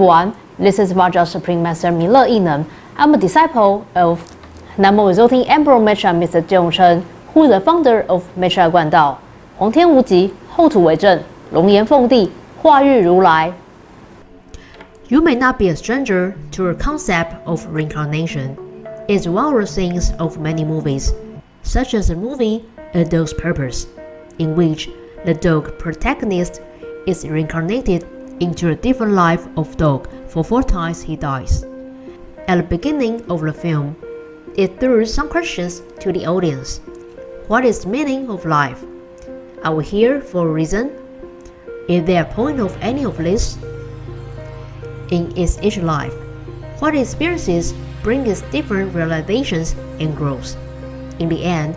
everyone, this is Raja Supreme Master Mila Yinan. I'm a disciple of Namo Resulting Emperor Mecha Mr. Jiong Chen, who is the founder of Mecha Guandao. 皇天无极，后土为证，龙颜凤地，化育如来。You may not be a stranger to the concept of reincarnation. It's one of the themes of many movies, such as the movie A Dog's Purpose, in which the dog protagonist is reincarnated into a different life of dog for 4 times he dies. At the beginning of the film, it threw some questions to the audience. What is the meaning of life? Are we here for a reason? Is there a point of any of this? In each life, what experiences bring us different realizations and growth. In the end,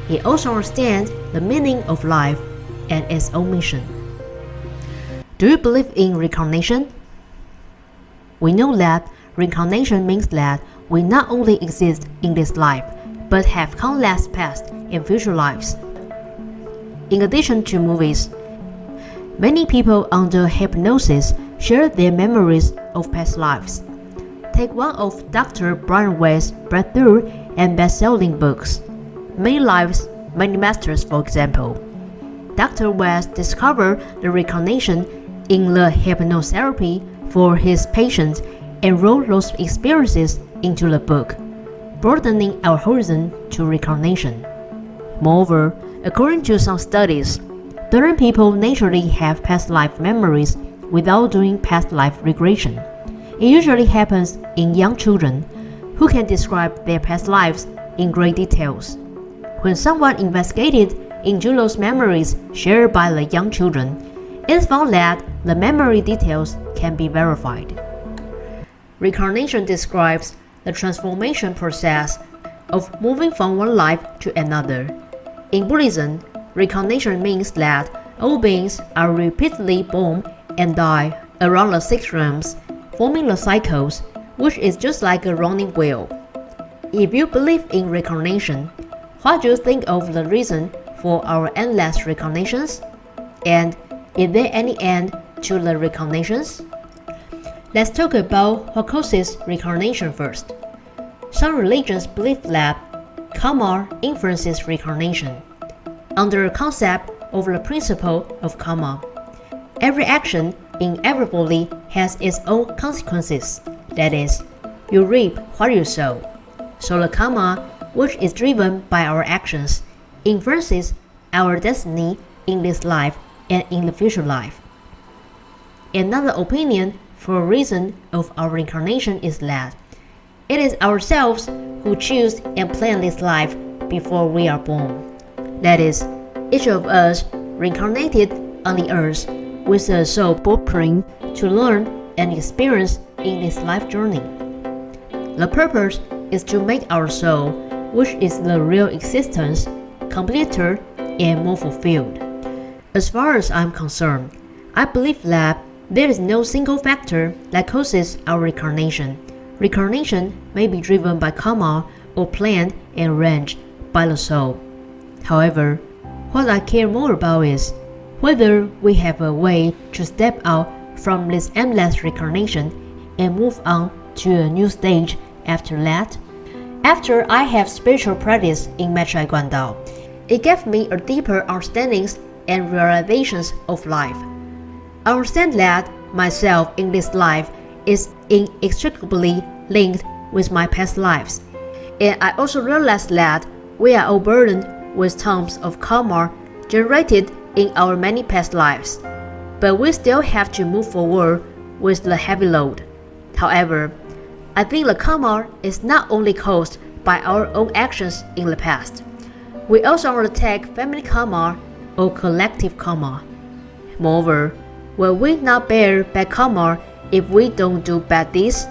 he also understands the meaning of life and its own mission. Do you believe in reincarnation? We know that reincarnation means that we not only exist in this life, but have countless past and future lives. In addition to movies, many people under hypnosis share their memories of past lives. Take one of Dr. Brian Weiss's breakthrough and best-selling books, Many Lives, Many Masters, for example. Dr. Weiss discovered the reincarnation in the hypnotherapy for his patients and wrote those experiences into the book, broadening our horizon to reincarnation. Moreover, according to some studies, certain people naturally have past life memories without doing past life regression. It usually happens in young children who can describe their past lives in great details. When someone investigated into those memories shared by the young children, it is found that the memory details can be verified. Reincarnation describes the transformation process of moving from one life to another. In Buddhism, reincarnation means that all beings are repeatedly born and die around the 6 realms, forming the cycles, which is just like a running wheel. If you believe in reincarnation, what do you think of the reason for our endless reincarnations? And is there any end to the reincarnations? Let's talk about what causes reincarnation first. Some religions believe that karma influences reincarnation. Under the concept of the principle of karma, every action inevitably has its own consequences. That is, you reap what you sow. So the karma, which is driven by our actions, influences our destiny in this life and in the future life. Another opinion for a reason of our reincarnation is that it is ourselves who choose and plan this life before we are born. That is, each of us reincarnated on the earth with a soul blueprint to learn and experience in this life journey. The purpose is to make our soul, which is the real existence, completer and more fulfilled. As far as I'm concerned, I believe that there is no single factor that causes our reincarnation. Reincarnation may be driven by karma or planned and arranged by the soul. However, what I care more about is whether we have a way to step out from this endless reincarnation and move on to a new stage after that. After I have spiritual practice in Mecha Guandao, it gave me a deeper understanding and realizations of life. I understand that myself in this life is inextricably linked with my past lives, and I also realize that we are all burdened with tons of karma generated in our many past lives, but we still have to move forward with the heavy load. However, I think the karma is not only caused by our own actions in the past. We also undertake family karma or collective karma. Moreover, will we not bear bad karma if we don't do bad deeds?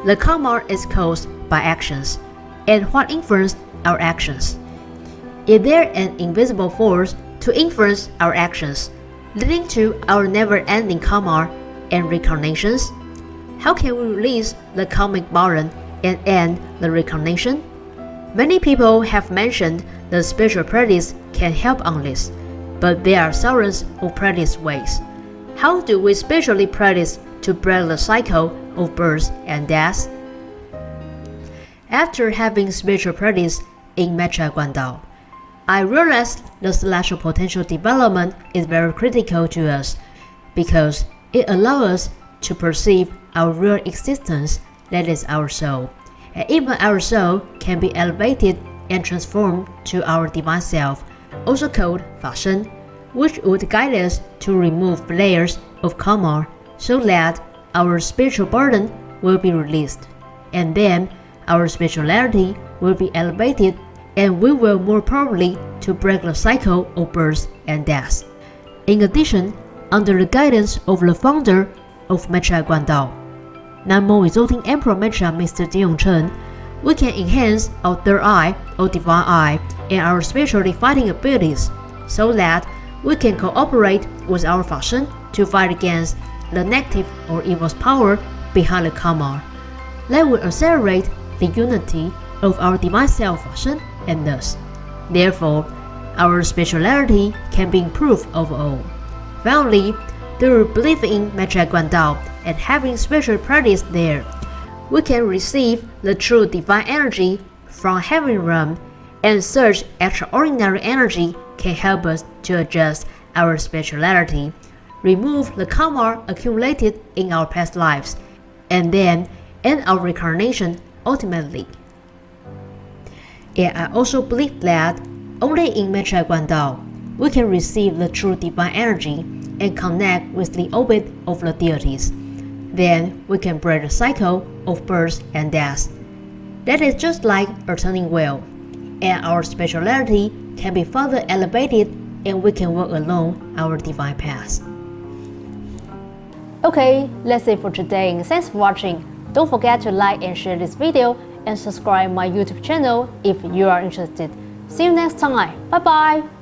The karma is caused by actions, and what influenced our actions? Is there an invisible force to influence our actions, leading to our never-ending karma and reincarnations? How can we release the karmic burden and end the reincarnation? Many people have mentioned that spiritual practice can help on this, but there are thousands of practice ways. How do we spiritually practice to break the cycle of birth and death. After having spiritual practice in Mecha Guandao, I realized the celestial potential development is very critical to us because it allows us to perceive our real existence, that is our soul, and even our soul can be elevated and transformed to our divine self, also called 法身, which would guide us to remove layers of karma so that our spiritual burden will be released, and then our spirituality will be elevated and we will more probably to break the cycle of birth and death. In addition, under the guidance of the founder of Mecha Guandao, Namo Exalting Emperor Mecha Mr. Dion Chen, we can enhance our third eye or divine eye and our spiritually fighting abilities so that we can cooperate with our 法身 to fight against the negative or evil power behind the karma. That will accelerate the unity of our divine self 法身 and us. Therefore, our spirituality can be improved overall. Finally, through believing in Mecha Guandao and having spiritual practice there, we can receive the true divine energy from heaven realm, and such extraordinary energy can help us to adjust our spirituality, remove the karma accumulated in our past lives, and then end our reincarnation ultimately. And I also believe that only in Mecha Guandao we can receive the true divine energy and connect with the orbit of the deities. Then we can break the cycle of birth and death. That is just like a turning wheel, and our spirituality can be further elevated and we can walk along our divine path. Okay, that's it for today and thanks for watching. Don't forget to like and share this video and subscribe my YouTube channel if you are interested. See you next time. Bye bye.